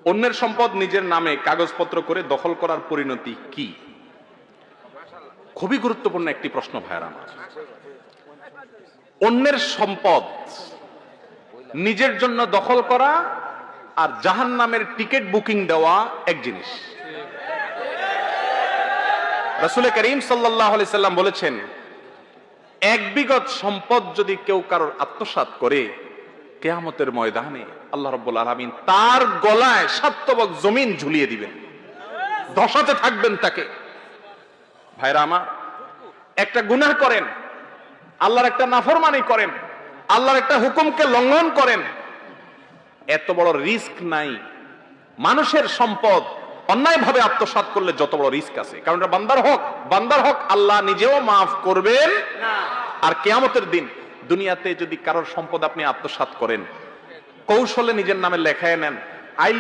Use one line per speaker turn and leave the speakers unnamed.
অন্যের সম্পদ নিজের নামে কাগজপত্র করে দখল করার পরিণতি কি? খুবই গুরুত্বপূর্ণ একটি প্রশ্ন ভাইরা আমার। অন্যের সম্পদ নিজের জন্য দখল করা আর জাহান্নামের টিকিট বুকিং দেওয়া এক জিনিস। রাসূল করিম সাল্লাল্লাহু আলাইহি সাল্লাম বলেছেন, এক বিঘত সম্পদ যদি কেউ কারোর আত্মসাৎ করে, কিয়ামতের ময়দানে আল্লাহ রাব্বুল আলামিন তার গলায় 7 তবক জমিন ঝুলিয়ে দিবেন, ধসাতে থাকবেন তাকে। ভাইরা আমার, একটা গুনাহ করেন, আল্লাহর একটা নাফরমানি করেন, আল্লাহর একটা হুকুমকে লঙ্ঘন করেন, এত বড় রিস্ক নাই। মানুষের সম্পদ অন্যায়ভাবে আত্মসাৎ করলে যত বড় রিস্ক আছে, কারণ এটা বান্দার হক আল্লাহ নিজেও মাফ করবেন না। আর কিয়ামতের দিন দুনিয়াতে যদি কারোর সম্পদ আপনি আত্মসাৎ করেন, কৌশলে নিজের নামে লেখায় নেন, আইল